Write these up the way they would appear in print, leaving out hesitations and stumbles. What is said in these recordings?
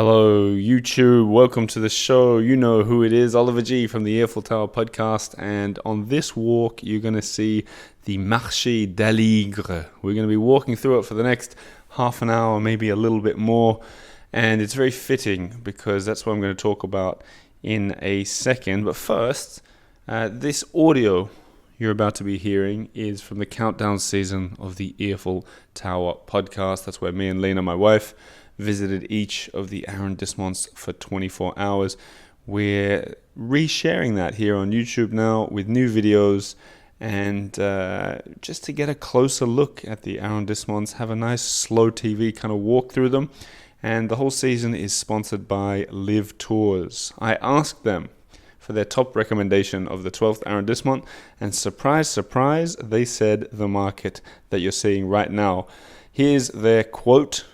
Hello, YouTube. Welcome to the show. You know who it is, Oliver G from the Earful Tower podcast. And on this walk, you're going to see the Marché d'Aligre. We're going to be walking through it for the next half an hour, maybe a little bit more. And it's very fitting because that's what I'm going to talk about in a second. But first, this audio you're about to be hearing is from the countdown season of the Earful Tower podcast. That's where me and Lina, my wife, visited each of the arrondissements for 24 hours. We're resharing that here on YouTube now with new videos and just to get a closer look at the arrondissements, have a nice slow TV kind of walk through them. And the whole season is sponsored by LivTours. I asked them for their top recommendation of the 12th arrondissement, and surprise, surprise, they said the market that you're seeing right now. Here's their quote.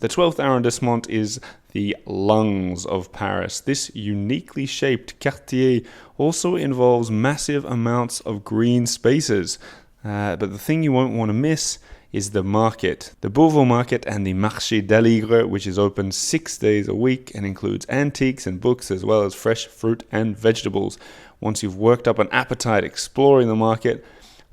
The 12th arrondissement is the lungs of Paris. This uniquely shaped quartier also involves massive amounts of green spaces. But the thing you won't want to miss is the market. The Beauvau market and the Marché d'Aligre, which is open 6 days a week and includes antiques and books as well as fresh fruit and vegetables. Once you've worked up an appetite exploring the market,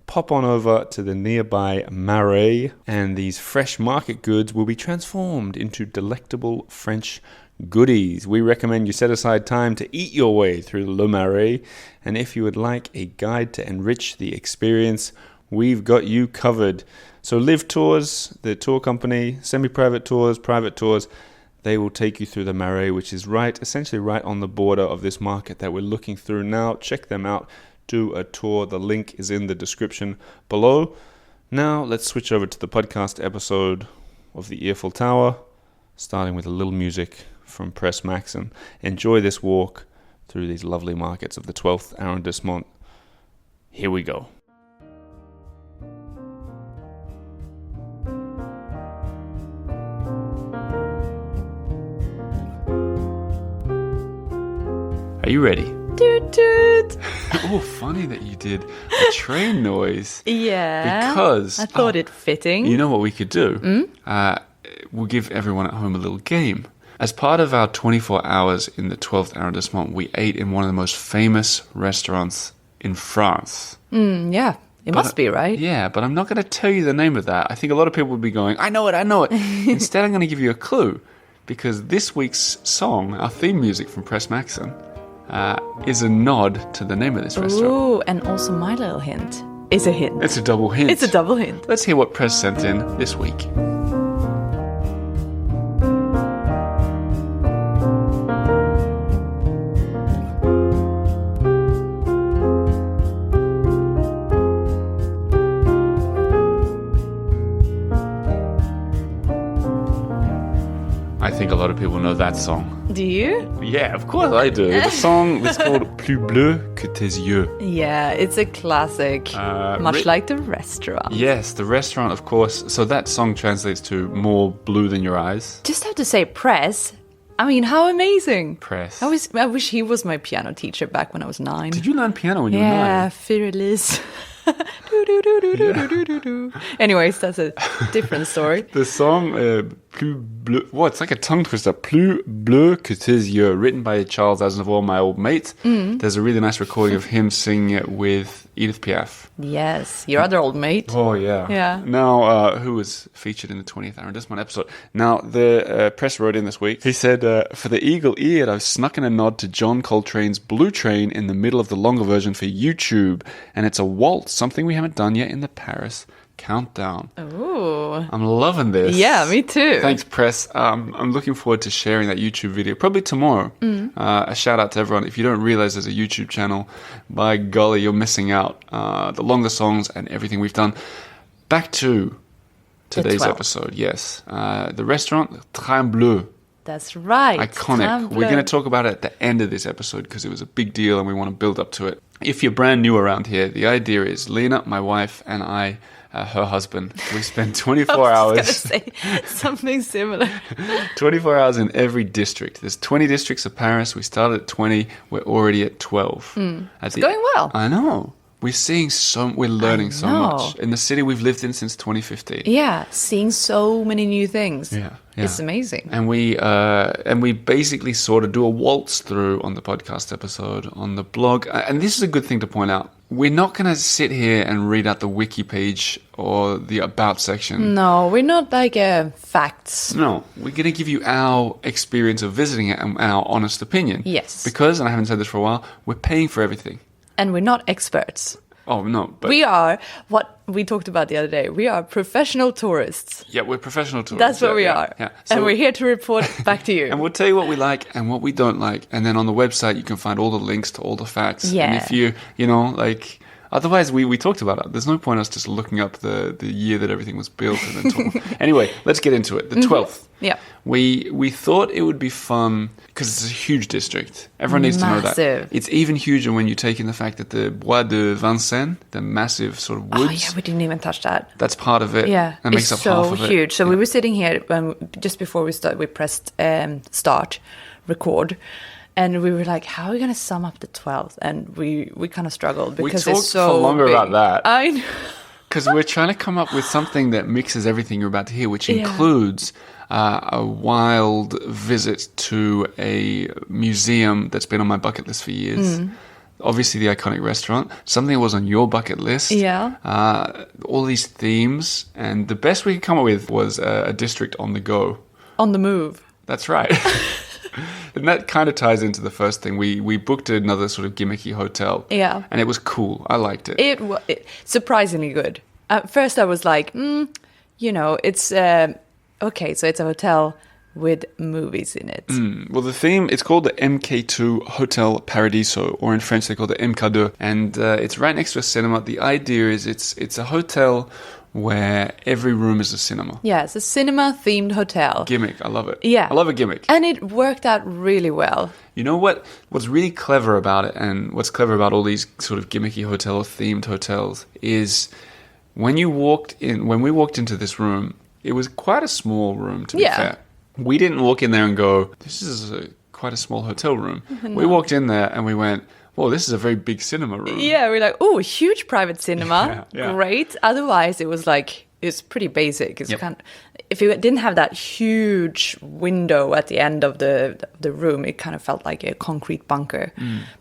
pop on over to the nearby Marais, and these fresh market goods will be transformed into delectable French goodies. We recommend you set aside time to eat your way through Le Marais, and if you would like a guide to enrich the experience, we've got you covered. So LivTours, the tour company, semi-private tours, private tours, they will take you through the Marais, which is essentially right on the border of this market that we're looking through now. Check them out. Do a tour. The link is in the description below. Now let's switch over to the podcast episode of the Earful Tower, starting with a little music from Press Maxim. Enjoy this walk through these lovely markets of the 12th arrondissement. Here we go. Are you ready? Toot toot. Oh, funny that you did a train noise. Yeah. Because I thought it fitting. You know what we could do? We'll give everyone at home a little game. As part of our 24 hours in the 12th arrondissement, we ate in one of the most famous restaurants in France. Yeah. It must be, right? Yeah, but I'm not going to tell you the name of that. I think a lot of people would be going, I know it. Instead, I'm going to give you a clue. Because this week's song, our theme music from Press Maxim, is a nod to the name of this restaurant. Ooh, and also my little hint is a hint. It's a double hint. It's a double hint. Let's hear what Press sent in this week. I think a lot of people know that song. Do you? Yeah, of course I do. The song is called Plus bleu que tes yeux. Yeah, it's a classic. Much like the restaurant. Yes, the restaurant, of course. So that song translates to more blue than your eyes. Just have to say Press. I mean, how amazing. Press. I wish he was my piano teacher back when I was 9. Did you learn piano when you were 9? Yeah, fearless. Anyways, that's a different story. The song Plus bleu, it's like a tongue twister. Plus bleu que tes yeux, written by Charles Aznavour, my old mate. There's a really nice recording of him singing it with Edith Piaf. Yes, your other old mate. Oh, yeah. Yeah. Now, who was featured in the 20th arrondissement episode. Now, the press wrote in this week. He said, for the eagle ear, I've snuck in a nod to John Coltrane's Blue Train in the middle of the longer version for YouTube. And it's a waltz, something we haven't done yet in the Paris countdown. Ooh. I'm loving this. Yeah, me too. Thanks, Press. I'm looking forward to sharing that YouTube video, probably tomorrow. A shout out to everyone. If you don't realize there's a YouTube channel, by golly, you're missing out. The longer songs and everything we've done. Back to today's episode, yes. The restaurant, Train Bleu. That's right. Iconic. We're going to talk about it at the end of this episode because it was a big deal and we want to build up to it. If you're brand new around here, the idea is Lina, my wife, and I, her husband, we spend 24 hours. I was going to say something similar. 24 hours in every district. There's 20 districts of Paris. We started at 20. We're already at 12. It's going well. I know. We're learning so much. In the city we've lived in since 2015. Yeah, seeing so many new things. Yeah. It's amazing. And we basically sort of do a waltz through on the podcast episode, on the blog. And this is a good thing to point out. We're not going to sit here and read out the wiki page or the about section. No, we're not like facts. No, we're going to give you our experience of visiting it and our honest opinion. Yes. Because, and I haven't said this for a while, we're paying for everything. And we're not experts. Oh, no. But we are what we talked about the other day. We are professional tourists. Yeah, we're professional tourists. That's what we are. Yeah. So, and we're here to report back to you. And we'll tell you what we like and what we don't like. And then on the website, you can find all the links to all the facts. Yeah. And if otherwise, we talked about it. There's no point us just looking up the year that everything was built and then talking. Anyway, let's get into it. The 12th. Yeah. We thought it would be fun because it's a huge district. Everyone needs to know that. It's even huger when you take in the fact that the Bois de Vincennes, the massive sort of woods. Oh, yeah, we didn't even touch that. That's part of it. Yeah. That makes up half of it. It's so huge. So we were sitting here just before we started. We pressed start, record. And we were like, how are we going to sum up the 12th? And we kind of struggled because it's so We talked for longer big. about that. I know. Because we're trying to come up with something that mixes everything you're about to hear, which includes a wild visit to a museum that's been on my bucket list for years. Obviously, the iconic restaurant. Something that was on your bucket list. Yeah. All these themes. And the best we could come up with was a district on the go. On the move. That's right. And that kind of ties into the first thing. We booked another sort of gimmicky hotel. Yeah. And it was cool. I liked it. It was surprisingly good. At first I was like, it's... okay, so it's a hotel with movies in it. Well, the theme, it's called the Mk2 Hotel Paradiso, or in French they call it Mk2. And it's right next to a cinema. The idea is it's a hotel where every room is a cinema. Yeah, it's a cinema-themed hotel. Gimmick, I love it. Yeah. I love a gimmick. And it worked out really well. You know what's really clever about it, and what's clever about all these sort of gimmicky hotel-themed hotels, is when we walked into this room, it was quite a small room, to be fair. We didn't walk in there and go, this is quite a small hotel room. No. We walked in there and we went, whoa, this is a very big cinema room. Yeah, we're like, oh, huge private cinema. Yeah. Great. Otherwise, it was like, it's pretty basic. It's if it didn't have that huge window at the end of the room, it kind of felt like a concrete bunker.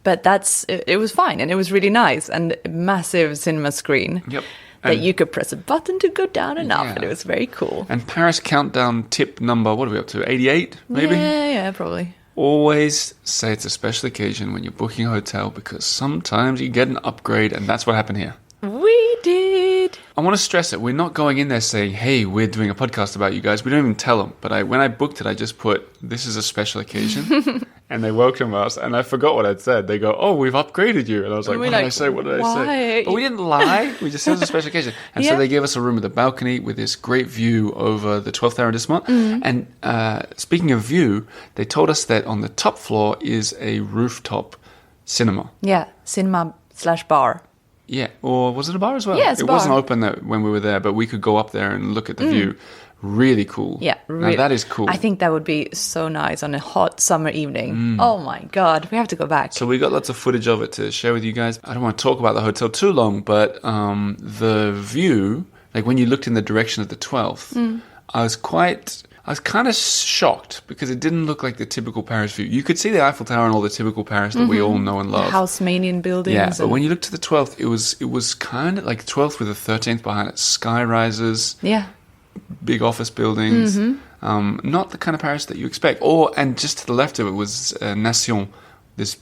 But it was fine, and it was really nice, and a massive cinema screen. Yep. That you could press a button to go down and up, and it was very cool. And Paris countdown tip number, what are we up to, 88 maybe? Yeah, probably. Always say it's a special occasion when you're booking a hotel, because sometimes you get an upgrade, and that's what happened here. We did. I want to stress it. We're not going in there saying, hey, we're doing a podcast about you guys. We don't even tell them. But when I booked it, I just put, this is a special occasion. And they welcome us. And I forgot what I'd said. They go, oh, we've upgraded you. And I was like, what did I say? What did I say? But we didn't lie. We just said it was a special occasion. And so they gave us a room with a balcony with this great view over the 12th arrondissement. And speaking of view, they told us that on the top floor is a rooftop cinema. Yeah, cinema/bar. Yeah, or was it a bar as well? Yeah, it's a bar. Wasn't open when we were there, but we could go up there and look at the view. Really cool. Yeah, now that is cool. I think that would be so nice on a hot summer evening. Oh my God, we have to go back. So we got lots of footage of it to share with you guys. I don't want to talk about the hotel too long, but the view, like when you looked in the direction of the 12th, I was kind of shocked because it didn't look like the typical Paris view. You could see the Eiffel Tower and all the typical Paris that we all know and love. The Haussmannian buildings. Yeah, but when you look to the 12th, it was kind of like 12th with the 13th behind it. Sky rises. Yeah. Big office buildings. Not the kind of Paris that you expect. And just to the left of it was Nation, this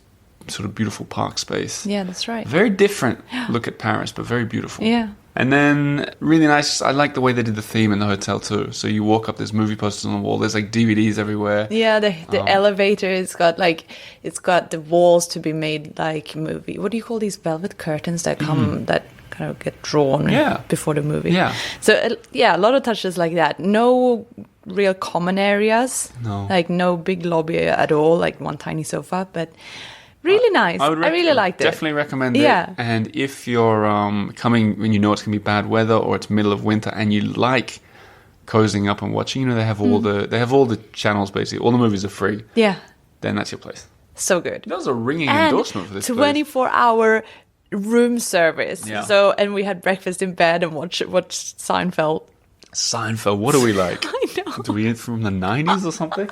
sort of beautiful park space. Yeah, that's right. Very different look at Paris, but very beautiful. Yeah. And then really nice, I like the way they did the theme in the hotel too. So you walk up, there's movie posters on the wall, there's like DVDs everywhere. Yeah, the elevator, it's got the walls to be made like movie. What do you call these velvet curtains that come, that kind of get drawn before the movie? Yeah. So a lot of touches like that. No real common areas. No. Like no big lobby at all, like one tiny sofa, but... Really nice. I really liked it. Definitely recommend it. And if you're coming when you know it's going to be bad weather or it's middle of winter and you like cozying up and watching, they have all the channels basically. All the movies are free. Yeah. Then that's your place. So good. That was a ringing endorsement for this 24-hour room service. Yeah. So, and we had breakfast in bed and watched Seinfeld. Seinfeld, what are we like? I know. Do we from the 90s or something?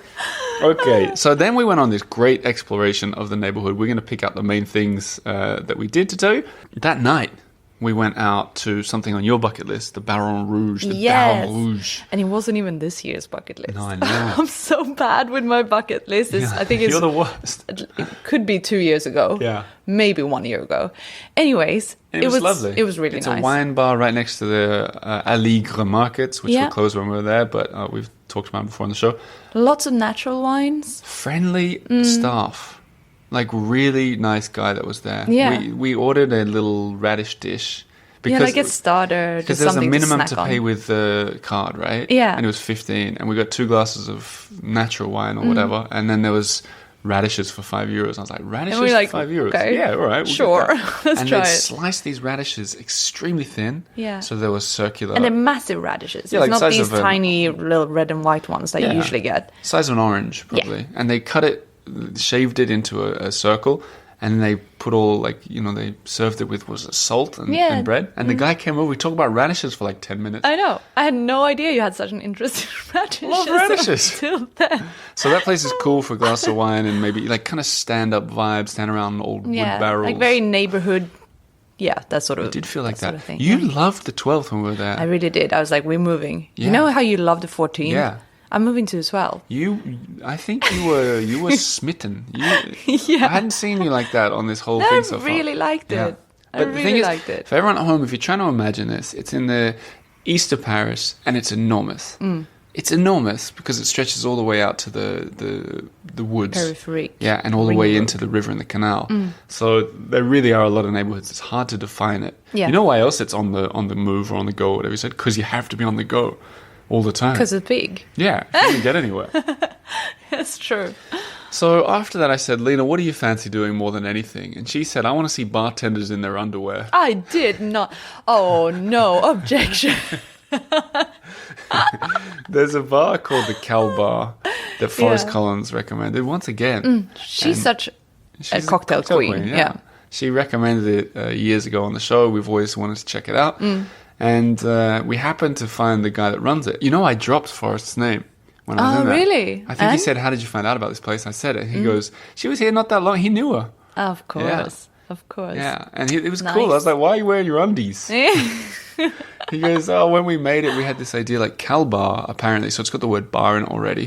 Okay, so then we went on this great exploration of the neighborhood. We're going to pick out the main things that we did to tell you. That night, we went out to something on your bucket list, the Baron Rouge, the Baron Rouge. And it wasn't even this year's bucket list. No, I know. I'm so bad with my bucket list. I think you're the worst. It could be 2 years ago. Yeah. Maybe 1 year ago. Anyways, it was lovely. It was really nice. nice. It's a wine bar right next to the Aligre markets, which were closed when we were there, but we've talked about it before on the show. Lots of natural wines. Friendly staff. Like, really nice guy that was there. Yeah. We ordered a little radish dish. Because, like a starter. Because there's a minimum to pay with the card, right? Yeah. And it was 15. And we got 2 glasses of natural wine or whatever. And then there was radishes for €5. I was like, radishes for €5? Okay. Yeah, all right. Sure. Let's and try they'd it. sliced these radishes extremely thin. Yeah. So they were circular. And they're massive radishes. Yeah, it's like not these tiny little red and white ones that you usually get. Size of an orange, probably. Yeah. And they cut it, shaved it into a circle. And they put all, they served it with, salt and bread. And the guy came over, we talked about radishes for 10 minutes. I know. I had no idea you had such an interest in radishes. Love radishes. Until then. So that place is cool for a glass of wine and maybe, kind of stand-up vibe, stand around old wood barrels. Like very neighborhood. Yeah, that sort of. It did feel like that. Sort of thing. You loved the 12th when we were there. I really did. I was like, we're moving. Yeah. You know how you love the 14th? Yeah. I'm moving to as well. I think you were smitten. I hadn't seen you like that on this whole thing so far. I really liked it. But the thing is, for everyone at home, if you're trying to imagine this, it's in the east of Paris and it's enormous. It's enormous because it stretches all the way out to the woods. Periphery. Yeah, and all the way into the river and the canal. So there really are a lot of neighborhoods. It's hard to define it. Yeah. You know why else it's on the move or on the go, whatever you said? Because you have to be on the go. All the time. Because it's big. Yeah, you can't get anywhere. That's true. So after that I said, Lina, what do you fancy doing more than anything? And she said, I want to see bartenders in their underwear. I did not. Oh, no. Objection. There's a bar called the Calbar that Forrest Collins recommended. Once again. She's such a cocktail queen. Yeah. She recommended it years ago on the show. We've always wanted to check it out. And we happened to find the guy that runs it. You know, I dropped Forrest's name when I was in there. Oh, really? I think he said, how did you find out about this place? I said it. He goes, she was here not that long. He knew her. Of course. Yeah. Of course. Yeah. And it was cool. I was like, why are you wearing your undies? He goes, when we made it, we had this idea like Calbar, apparently. So it's got the word bar in it already.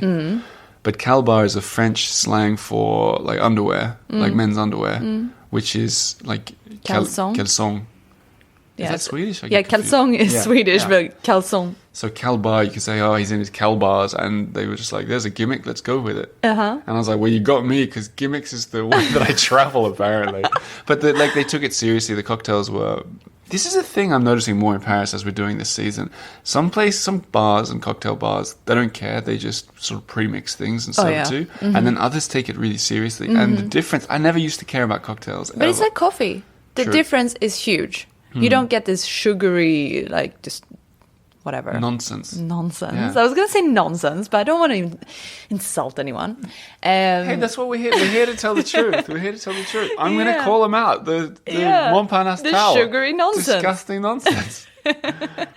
But Calbar is a French slang for like underwear, like men's underwear, which is like caleçon. Is that Swedish? Calzone is Swedish, but calzone. So Calbar, you can say, he's in his Calbars, and they were just like, there's a gimmick, let's go with it. And I was like, well, you got me, because gimmicks is the way that I travel, apparently. But they took it seriously. The cocktails were... This is a thing I'm noticing more in Paris as we're doing this season. Some bars and cocktail bars, they don't care. They just sort of pre-mix things and serve it too. And then others take it really seriously. And the difference... I never used to care about cocktails, But it's like coffee. The difference is huge. You don't get this sugary, just whatever. Nonsense. Yeah. Yeah. I was going to say nonsense, but I don't want to insult anyone. Hey, that's what we're here. We're here to tell the truth. I'm going to call them out. The Montparnasse Tower. The sugary nonsense. Disgusting nonsense.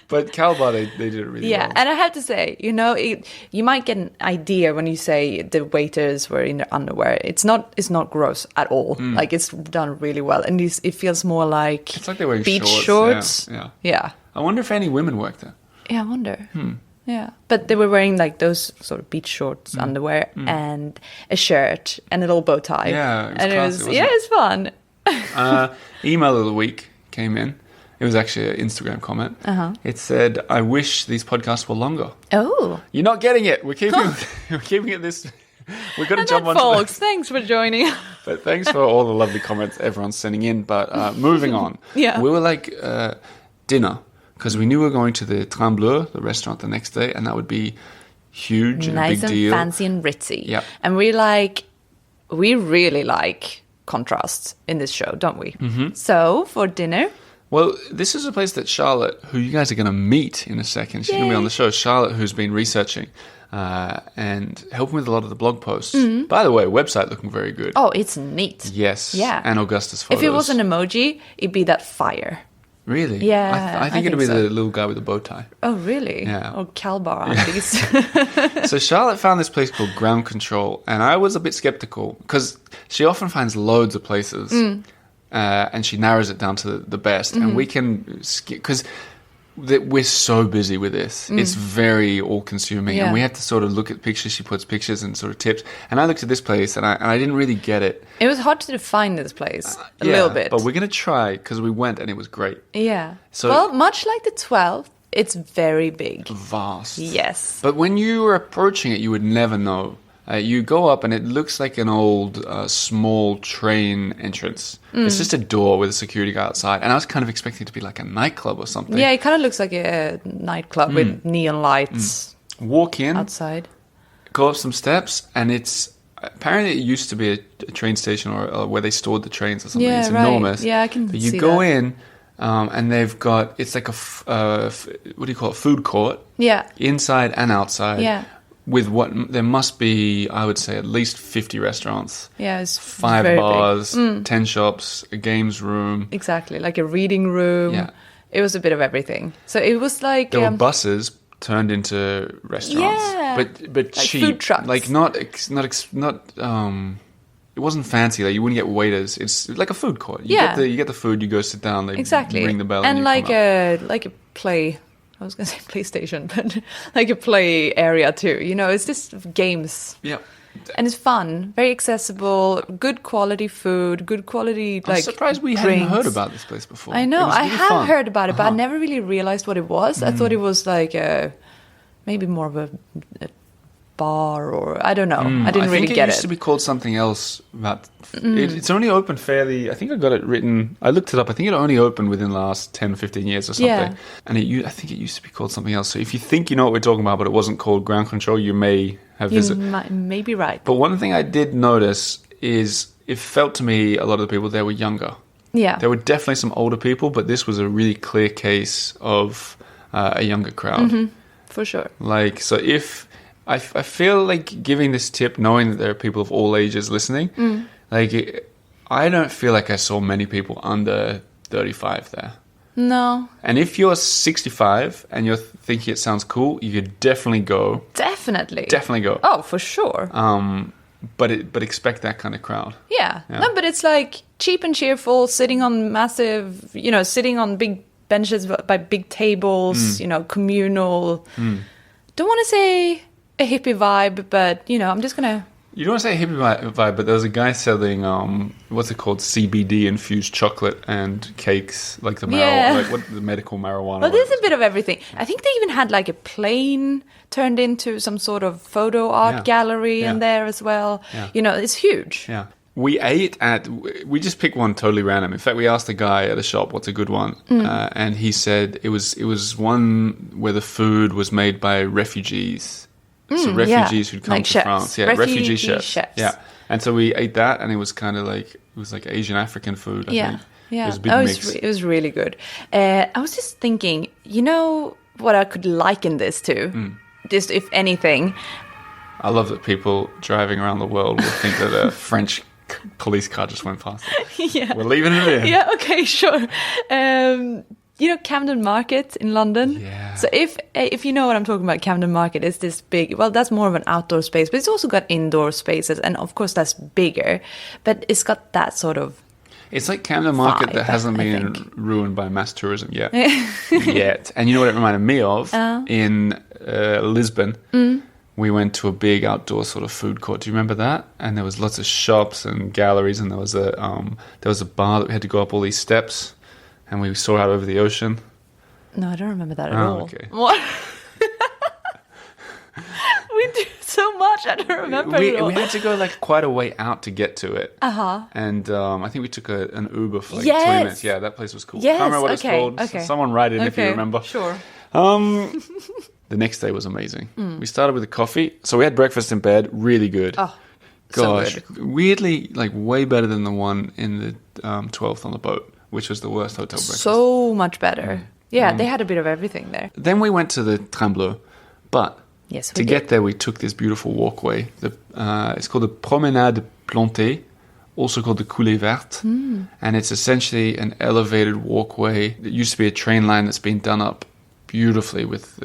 But Calbar, they did it really well. Yeah, and I have to say, you might get an idea when you say the waiters were in their underwear. It's not gross at all. It's done really well, and it feels more like it's like they're wearing beach shorts. Yeah. I wonder if any women work there. Yeah, I wonder. Yeah, but they were wearing those sort of beach shorts underwear and a shirt and a little bow tie. Yeah, it was it's fun. Email of the week came in. It was actually an Instagram comment. It said, I wish these podcasts were longer. Oh. You're not getting it. We're keeping it this... We're going to jump on folks, thanks for joining. But thanks for all the lovely comments everyone's sending in. But moving on. Yeah. We were like dinner, because we knew we were going to the Train Bleu, the restaurant, the next day, and that would be huge and a big deal. Nice and fancy and ritzy. Yeah. And we really like contrasts in this show, don't we? So for dinner... Well, this is a place that Charlotte, who you guys are going to meet in a second, she's going to be on the show, Charlotte, who's been researching and helping with a lot of the blog posts. Mm-hmm. By the way, website looking very good. Oh, it's neat. Yes. Yeah. And Augusta's photos. If it was an emoji, it'd be that fire. Really? Yeah. I think it'd be the little guy with the bow tie. Oh, really? Yeah. Or Calbar, at least. So Charlotte found this place called Ground Control, and I was a bit skeptical because she often finds loads of places. And she narrows it down to the best. Mm-hmm. And we can skip, because we're so busy with this. It's very all-consuming. Yeah. And we have to sort of look at pictures. She puts pictures and sort of tips. And I looked at this place, and I didn't really get it. It was hard to define this place a little bit. But we're going to try, because we went, and it was great. Yeah. So, well, much like the 12th, it's very big. Vast. Yes. But when you were approaching it, you would never know. You go up and it looks like an old, small train entrance. It's just a door with a security guard outside. And I was kind of expecting it to be like a nightclub or something. Yeah, it kind of looks like a nightclub with neon lights. Walk in. Outside. Go up some steps, and it's... Apparently it used to be a train station or where they stored the trains or something. Yeah, it's right. enormous. Yeah, I can but see you that. go in, and they've got... It's like a... what do you call it? Food court. Yeah. Inside and outside. Yeah. With what there must be, I would say, at least 50 restaurants. Yeah, it's 5 bars, 10 shops, a games room. Exactly, like a reading room. Yeah. It was a bit of everything. So it was like... There were buses turned into restaurants. Yeah. But like cheap. Food trucks. Like not it wasn't fancy. Like you wouldn't get waiters. It's like a food court. You get the food, you go sit down, they ring the bell and you like come up. like a play... I was going to say PlayStation, but like a play area too. You know, it's just games. Yeah. And it's fun, very accessible, good quality food, good quality I'm surprised we hadn't heard about this place before. I know, I have heard about it, but I never really realized what it was. I thought it was like maybe more of a bar or I don't know. I didn't really get it. It used to be called something else. It's only open fairly. I think I got it written. I looked it up. I think it only opened within the last 10, 15 years or something. Yeah. And I think it used to be called something else. So if you think you know what we're talking about, but it wasn't called Ground Control, you may have visited. You may be right. But one thing I did notice is it felt to me a lot of the people there were younger. Yeah. There were definitely some older people, but this was a really clear case of a younger crowd. Mm-hmm. For sure. Like, so if... I feel like giving this tip, knowing that there are people of all ages listening, like I don't feel like I saw many people under 35 there. No. And if you're 65 and you're thinking it sounds cool, you could definitely go. Definitely go. Oh, for sure. But expect that kind of crowd. Yeah. No, but it's like cheap and cheerful, sitting on sitting on big benches by big tables, communal. Don't want to say a hippie vibe, but I'm just gonna. You don't want to say a hippie vibe, but there was a guy selling what's it called, CBD infused chocolate and cakes, like the the medical marijuana. Well, there's a bit of everything. I think they even had like a plane turned into some sort of photo art gallery in there as well. Yeah. It's huge. Yeah. We just picked one totally random. In fact, we asked the guy at the shop what's a good one, and he said it was one where the food was made by refugees. So refugees who'd come like to chefs. France. Yeah, refugee chefs. Yeah. And so we ate that, and it was kind of like, Asian African food, I think. Yeah. It was a big mix. It was really good. I was just thinking, what I could liken this to? Just if anything. I love that people driving around the world will think that a French police car just went past it. Yeah. We're leaving it in. Yeah, okay, sure. Camden Market in London. Yeah. So if you know what I'm talking about, Camden Market is this big. Well, that's more of an outdoor space, but it's also got indoor spaces, and of course that's bigger. But it's got that sort of. It's like Camden Market that hasn't been ruined by mass tourism yet. Yet, and you know what it reminded me of in Lisbon. We went to a big outdoor sort of food court. Do you remember that? And there was lots of shops and galleries, and there was a bar that we had to go up all these steps. And we saw out over the ocean. No, I don't remember that at all. Okay. What? We do so much, I don't remember it all. We had to go like quite a way out to get to it. Uh-huh. And I think we took an Uber for like 20 minutes. Yeah, that place was cool. Yes, Can't remember what it's called. Okay. Someone write in if you remember. Sure. The next day was amazing. We started with a coffee. So we had breakfast in bed. Really good. Oh, gosh. So good. Weirdly, like way better than the one in the 12th on the boat. which was the worst hotel breakfast. So much better. Yeah, they had a bit of everything there. Then we went to the Train Bleu, but yes, to get there we took this beautiful walkway. It's called the Promenade plantée, also called the Coulée Verte, and it's essentially an elevated walkway. It used to be a train line that's been done up beautifully with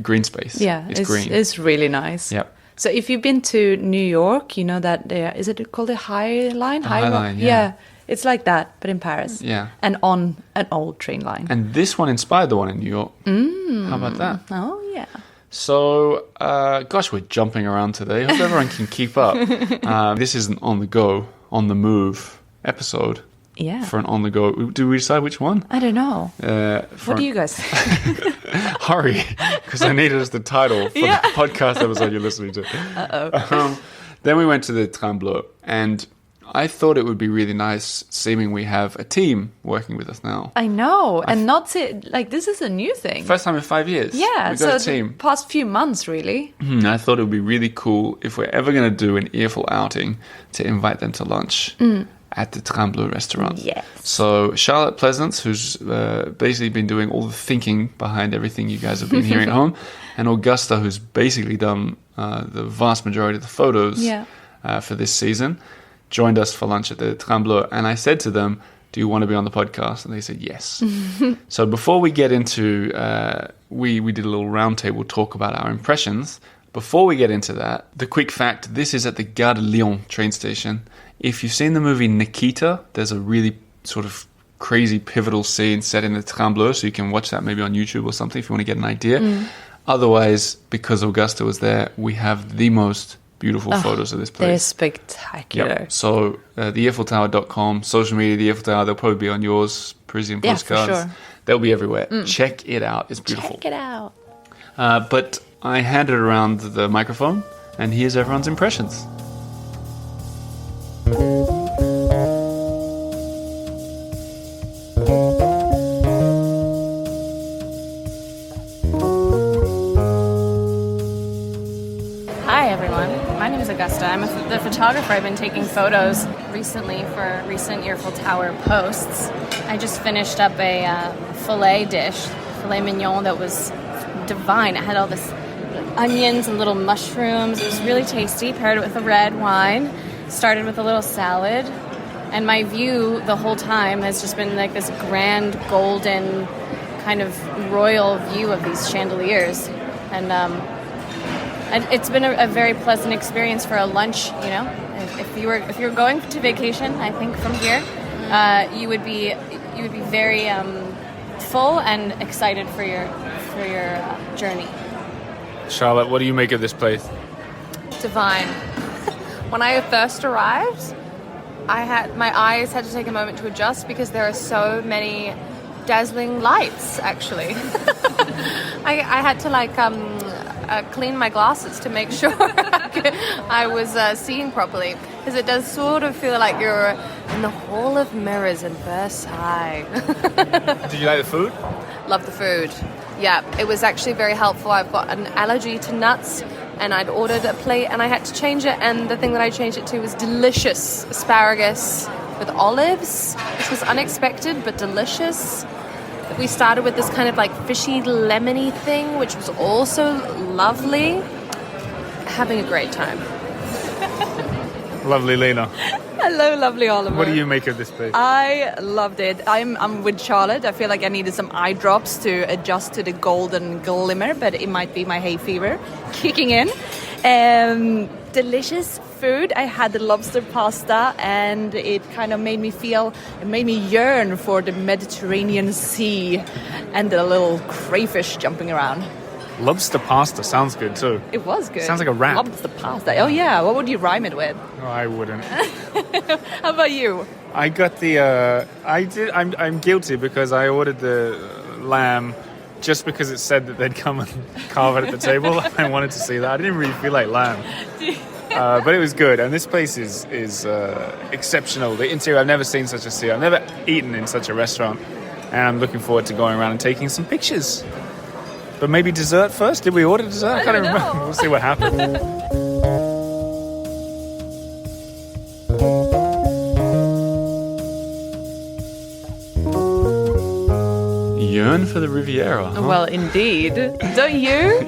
green space. Yeah, it's green. It's really nice. Yep. So if you've been to New York, you know that there is it called the High Line? High Line, yeah. It's like that, but in Paris. Yeah. And on an old train line. And this one inspired the one in New York. How about that? Oh, yeah. So, gosh, we're jumping around today. Hope everyone can keep up. This is an on the go, on the move episode. Yeah. For an on the go. Do we decide which one? I don't know. What do you guys think? Hurry, because I need it as the title for the podcast episode you're listening to. Uh-oh. Then we went to the Train Bleu, and I thought it would be really nice, seeming we have a team working with us now. I know, and this is a new thing. First time in 5 years. Yeah, we got a team. The past few months, really. I thought it would be really cool if we're ever going to do an Earful outing to invite them to lunch at the Train Bleu restaurant. Yes. So Charlotte Pleasance, who's basically been doing all the thinking behind everything you guys have been hearing at home, and Augusta, who's basically done the vast majority of the photos for this season, joined us for lunch at the Train Bleu. And I said to them, do you want to be on the podcast? And they said yes. So before we get into, we did a little roundtable talk about our impressions. Before we get into that, the quick fact, this is at the Gare de Lyon train station. If you've seen the movie Nikita, there's a really sort of crazy pivotal scene set in the Train Bleu, so you can watch that maybe on YouTube or something if you want to get an idea. Otherwise, because Augusta was there, we have the most beautiful photos of this place. They're spectacular. Yep. So theearfultower.com, social media, the Earful Tower, they'll probably be on yours, Parisian postcards. For sure. They'll be everywhere. Check it out. It's beautiful. Check it out. But I handed around the microphone, and here's everyone's impressions. Hi everyone, my name is Augusta. I'm the photographer. I've been taking photos recently for recent Earful Tower posts. I just finished up a filet mignon that was divine. It had all this onions and little mushrooms. It was really tasty, paired it with a red wine. Started with a little salad. And my view the whole time has just been like this grand golden kind of royal view of these chandeliers. And it's been a very pleasant experience for a lunch, you know. If you were going to vacation, I think from here, you would be very full and excited for your journey. Charlotte, what do you make of this place? Divine. When I first arrived, my eyes had to take a moment to adjust because there are so many dazzling lights. Actually, I had to clean my glasses to make sure I was seeing properly, because it does sort of feel like you're in the Hall of Mirrors in Versailles. Did you like the food? Love the food. Yeah, it was actually very helpful. I've got an allergy to nuts, and I'd ordered a plate and I had to change it, and the thing that I changed it to was delicious asparagus with olives, which was unexpected but delicious. We started with this kind of like fishy lemony thing, which was also lovely. Having a great time. Lovely Lina. Hello, lovely Oliver. What do you make of this place? I loved it. I'm with Charlotte. I feel like I needed some eye drops to adjust to the golden glimmer, but it might be my hay fever kicking in. Delicious food. I had the lobster pasta, and it kind of made me yearn for the Mediterranean Sea and the little crayfish jumping around. Lobster pasta sounds good too. It was good. Sounds like a wrap. Lobster pasta. Oh yeah. What would you rhyme it with? No, I wouldn't. How about you? I got the. I'm guilty because I ordered the lamb just because it said that they'd come and carve it at the table. I wanted to see that. I didn't really feel like lamb. But it was good, and this place is exceptional. The interior, I've never seen such a sea. I've never eaten in such a restaurant, and I'm looking forward to going around and taking some pictures. But maybe dessert first? Did we order dessert? I can't even remember. We'll see what happens. yearn for the Riviera. Huh? Well, indeed. Don't you?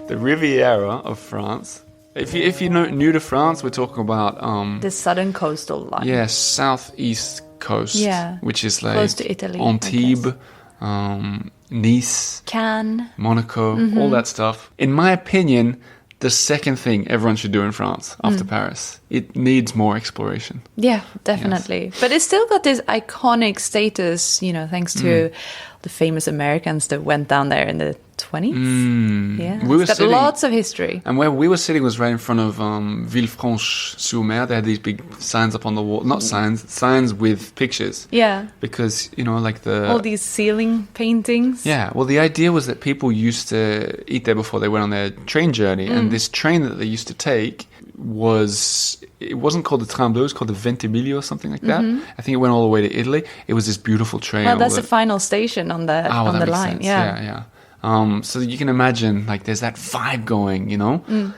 The Riviera of France. If you're new to France, we're talking about the southern coastal line. Yeah, southeast coast. Yeah, which is like close to Italy, Antibes, Nice, Cannes, Monaco, all that stuff. In my opinion, the second thing everyone should do in France after Paris. It needs more exploration. Yeah, definitely. Yes. But it's still got this iconic status, thanks to the famous Americans that went down there in the 20s. Yeah, it's got lots of history. And where we were sitting was right in front of Villefranche-sur-Mer. They had these big signs up on the wall. Not signs with pictures. Yeah. Because, all these ceiling paintings. Yeah. Well, the idea was that people used to eat there before they went on their train journey. And this train that they used to take it wasn't called the Train Bleu, it was called the Ventimiglia or something like that. I think it went all the way to Italy. It was this beautiful train. Well, that's the final station on the line. Sense. Yeah. So you can imagine, there's that vibe going,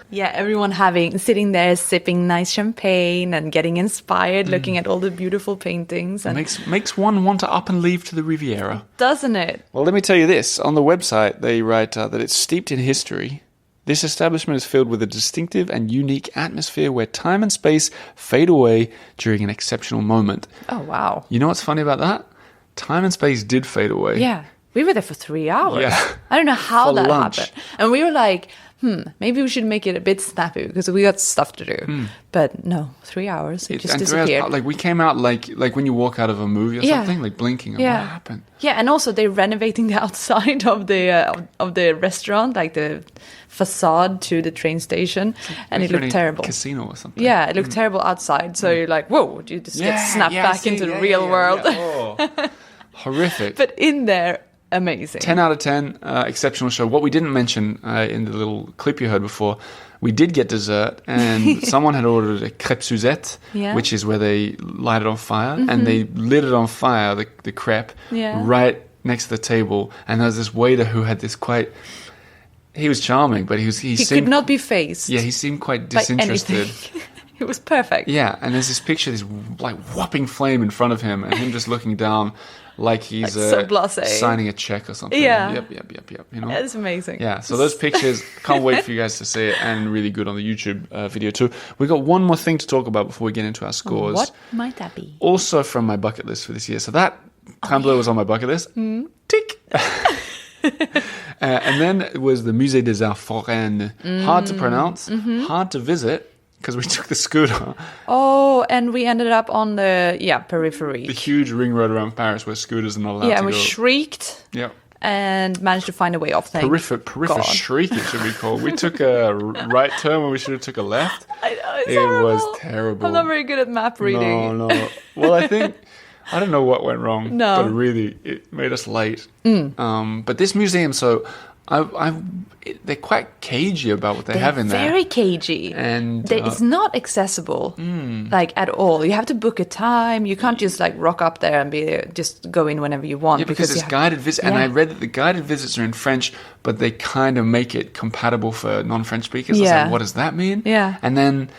Yeah, everyone sitting there, sipping nice champagne and getting inspired, looking at all the beautiful paintings. And makes one want to up and leave to the Riviera. Doesn't it? Well, let me tell you this. On the website, they write that it's steeped in history. This establishment is filled with a distinctive and unique atmosphere where time and space fade away during an exceptional moment. Oh, wow. You know what's funny about that? Time and space did fade away. Yeah. We were there for 3 hours. Yeah. I don't know how that lunch. happened. And we were like, maybe we should make it a bit snappy because we got stuff to do. But no, 3 hours. It just disappeared. We came out like when you walk out of a movie or something, blinking. What happened? Yeah, and also they're renovating the outside of the restaurant, like the facade to the train station, and it looked terrible. Casino or something. Yeah, it looked terrible outside. So you're like, whoa, you just get snapped back into the real world. Oh, horrific. But in there, amazing. 10 out of 10, exceptional show. What we didn't mention in the little clip you heard before, we did get dessert, and someone had ordered a crêpe Suzette, which is where they light it on fire, and they lit it on fire, the crêpe, right next to the table. And there was this waiter who had this he was charming, but he could not be phased. Yeah, he seemed quite disinterested. It was perfect. Yeah, and there's this picture, this whopping flame in front of him, and him just looking down like he's so blasé, signing a check or something. Yeah. Yep. It's amazing. Yeah, so those pictures, can't wait for you guys to see it, and really good on the YouTube video too. We got one more thing to talk about before we get into our scores. What might that be? Also from my bucket list for this year. So that Train Bleu was on my bucket list. Tick. And then it was the Musée des Arts Forains. Hard to pronounce, hard to visit, because we took the scooter. Oh, and we ended up on the periphery. The huge ring road around Paris where scooters are not allowed to go. Yeah, and we shrieked. Yeah. And managed to find a way off. Peripher shriek, it should be called. We took a right turn when we should have took a left. I know, it was terrible. I'm not very good at map reading. No. Well, I don't know what went wrong. No. But really, it made us late. But this museum, they're quite cagey about what they have in there. Very cagey. And it's not accessible, at all. You have to book a time. You can't just rock up there and just go in whenever you want. Yeah, because it's guided visits. And I read that the guided visits are in French, but they kind of make it compatible for non-French speakers. Yeah. I was like, what does that mean? Yeah. And then,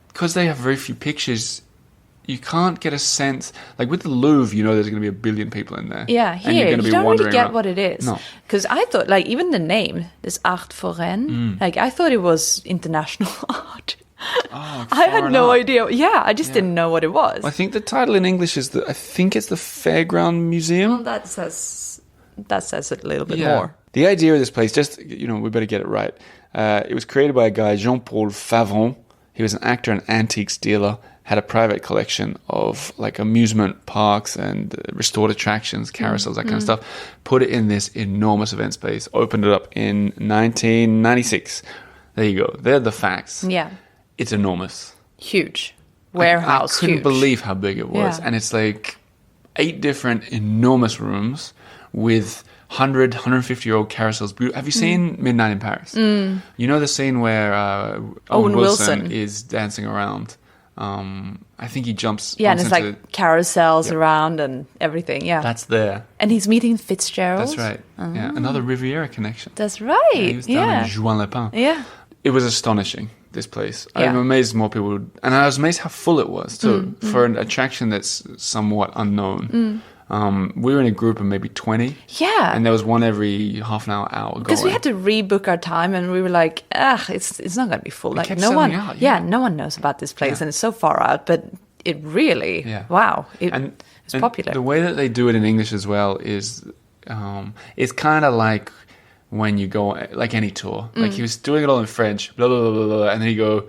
because they have very few pictures, you can't get a sense. With the Louvre, there's going to be 1 billion people in there. Yeah, here, and you're going to be you don't really get around. what it is. No. Because I thought, even the name, this Art Forain, I thought it was international art. Oh, I had no idea. Yeah, I just didn't know what it was. Well, I think the title in English is I think it's the Fairground Museum. Well, that says it a little bit more. The idea of this place, just, we better get it right. It was created by a guy, Jean-Paul Favron. He was an actor and antiques dealer, had a private collection of amusement parks and restored attractions, carousels, that kind of stuff. Put it in this enormous event space, opened it up in 1996. There you go. They're the facts. Yeah. It's enormous. Huge. Warehouse, I couldn't huge. believe how big it was. Yeah. And it's 8 different enormous rooms with 150-year-old carousels. Have you seen Midnight in Paris? You know the scene where Owen Wilson is dancing around? I think he jumps. Yeah, and it's carousels around and everything. Yeah, that's there. And he's meeting Fitzgerald. That's right. Yeah, another Riviera connection. That's right. Yeah, he was down in Juan Lepin. Yeah, it was astonishing. This place. I'm amazed more people would, and I was amazed how full it was too for an attraction that's somewhat unknown. we were in a group of maybe 20. Yeah. And there was one every half an hour because we had to rebook our time, and we were like, it's not going to be full. Like no one, no one knows about this place, and it's so far out. But it really, wow, it's popular. The way that they do it in English as well is, it's kind of like when you go, like any tour. Like he was doing it all in French, blah, blah, blah, blah, blah, and then you go,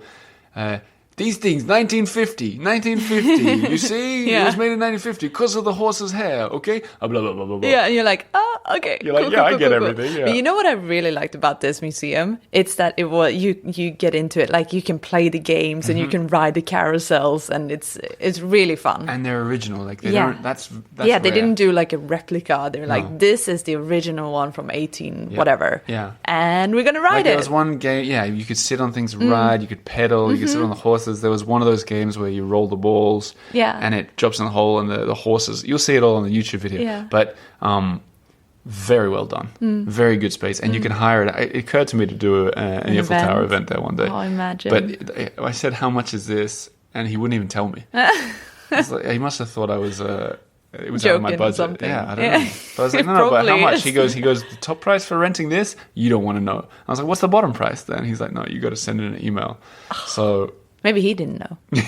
these things, 1950, you see? It was made in 1950 because of the horse's hair, okay? Blah, blah, blah, blah, blah. Yeah, and you're like, okay. You're like, I get everything, yeah. But you know what I really liked about this museum? It's that you get into it, like you can play the games and you can ride the carousels, and it's really fun. And they're original, like they don't, that's they rare. didn't do like a replica. They were like, this is the original one from 18 whatever. Yeah. And we're going to ride it. There was one game, you could sit on things, ride, you could pedal, you could sit on the horses. There was one of those games where you roll the balls and it drops in the hole, and the horses, you'll see it all on the YouTube video. Yeah. But very well done. Very good space. And you can hire it. It occurred to me to do an Earful Tower event there one day. Oh, imagine. But I said, how much is this? And he wouldn't even tell me. He must have thought I was... it was out of my budget. Yeah, I don't know. But I was like, no, but how much? He goes, the top price for renting this? You don't want to know. I was like, what's the bottom price then? He's like, no, you got to send in an email. So... Maybe he didn't know. He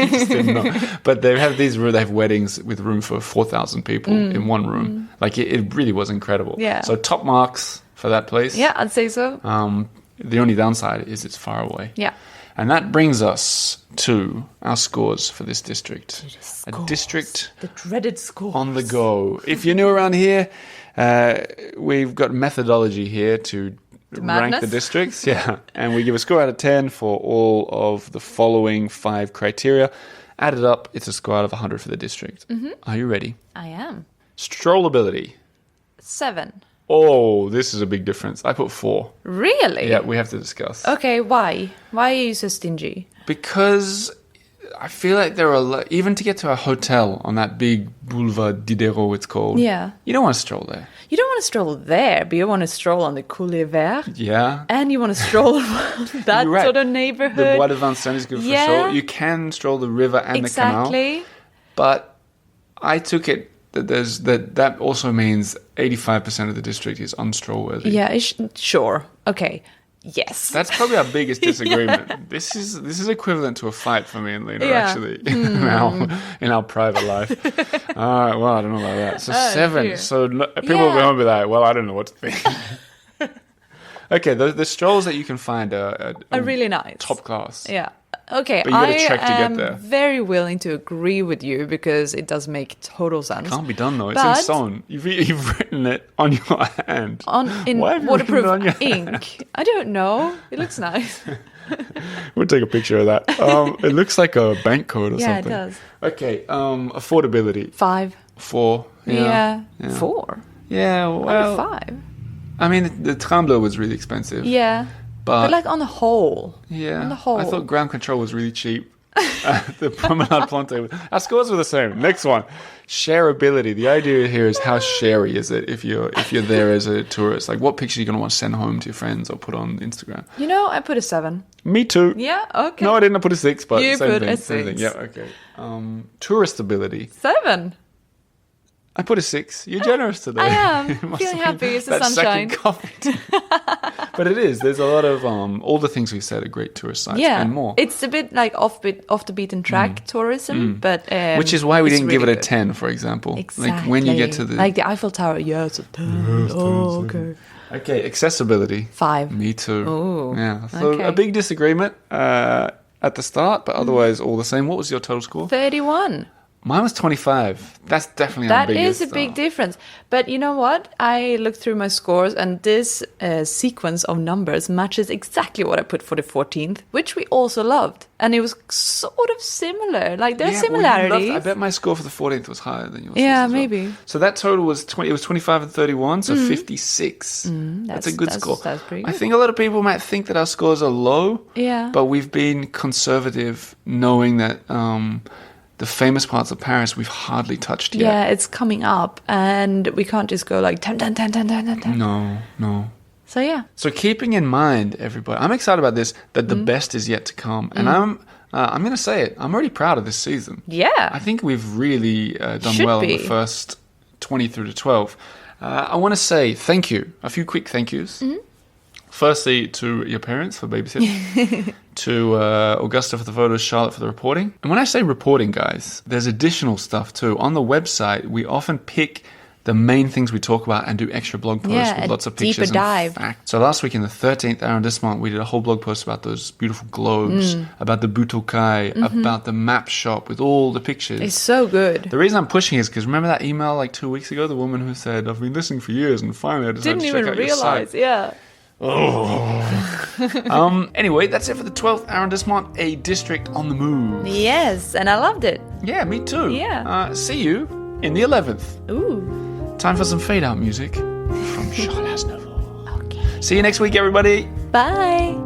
just didn't know. But they have weddings with room for 4,000 people in one room. Like it really was incredible. Yeah. So top marks for that place. Yeah, I'd say so. The only downside is it's far away. Yeah. And that brings us to our scores for this district. A district. The dreaded scores. On the go. If you're new around here, we've got methodology here to rank the districts, and we give a score out of 10 for all of the following 5 criteria. Added up, it's a score out of 100 for the district. Are you ready? I am. Strollability. 7. Oh, this is a big difference. I put 4. Really? Yeah, we have to discuss. Okay, why? Why are you so stingy? Because I feel like there are even to get to a hotel on that big Boulevard Diderot, it's called. Yeah. You don't want to stroll there. You don't want to stroll there, but you want to stroll on the Coulée Verte. Yeah. And you want to stroll that sort of neighborhood. The Bois de Vincennes is good for sure. You can stroll the river and the canal. Exactly. But I took it that also means 85% of the district is unstroll-worthy. Yeah, sure. Okay. Yes. That's probably our biggest disagreement. Yeah. This is equivalent to a fight for me and Lina, actually, in our private life. All right, well, I don't know about that. So 7. Dear. So people will go and be like, well, I don't know what to think. Okay, the strolls that you can find are really nice. Top class. Yeah. Okay, but you got to trek to get there. I'm very willing to agree with you because it does make total sense. Can't be done though. It's in stone. You've written it on your hand. In waterproof ink. I don't know. It looks nice. We'll take a picture of that. It looks like a bank code or something. Yeah, it does. Okay. Affordability. 5. 4. Yeah. 4. Yeah. Well. 5. I mean, the Train Bleu was really expensive. Yeah. But like on the whole. Yeah. On the whole. I thought ground control was really cheap. The Promenade Plante. Our scores were the same. Next one. Shareability. The idea here is how sharey is it if you're there as a tourist? Like what picture are you going to want to send home to your friends or put on Instagram? You know, I put a 7. Me too. Yeah, okay. No, I didn't. I put a 6, but you same put thing. a 6. Same thing. Yeah, okay. Touristability. 7. I put a 6. You're generous today. I am. Feeling happy. It's the sunshine. But it is. There's a lot of all the things we said are great tourist sites and more. It's a bit like off the beaten track tourism, but which is why we didn't give it a good. 10, for example. Exactly. Like when you get to the Eiffel Tower, it's a 10. Oh, okay. Okay, accessibility. 5. Me too. Oh, yeah. So a big disagreement at the start, but otherwise all the same. What was your total score? 31. Mine was 25. That's definitely that is a big difference. But you know what? I looked through my scores, and this sequence of numbers matches exactly what I put for the 14th, which we also loved. And it was sort of similar. Like there's similarities. I bet my score for the 14th was higher than yours. Yeah, maybe. So that total was 20. It was 25 and 31, so 56. That's a good score. That's pretty good. I think a lot of people might think that our scores are low. Yeah. But we've been conservative, knowing that. The famous parts of Paris we've hardly touched yet. Yeah, it's coming up, and we can't just go like 10. No. So yeah. So keeping in mind, everybody, I'm excited about this, that the best is yet to come. And I'm going to say it, I'm already proud of this season. Yeah. I think we've really done well in the first 20 through to 12. I want to say thank you. A few quick thank yous. Firstly, to your parents for babysitting, to Augusta for the photos, Charlotte for the reporting. And when I say reporting, guys, there's additional stuff too. On the website, we often pick the main things we talk about and do extra blog posts with lots of pictures and facts. So last week in the 13th arrondissement, we did a whole blog post about those beautiful globes, about the Butokai, about the map shop with all the pictures. It's so good. The reason I'm pushing is because remember that email like 2 weeks ago, the woman who said, I've been listening for years and finally I decided to check out your site. Anyway, that's it for the 12th arrondissement, a district on the move. Yes, and I loved it. Yeah, me too. Yeah. See you in the 11th. Ooh. Time for some fade out music from Charles Aznavour. Okay. See you next week, everybody. Bye.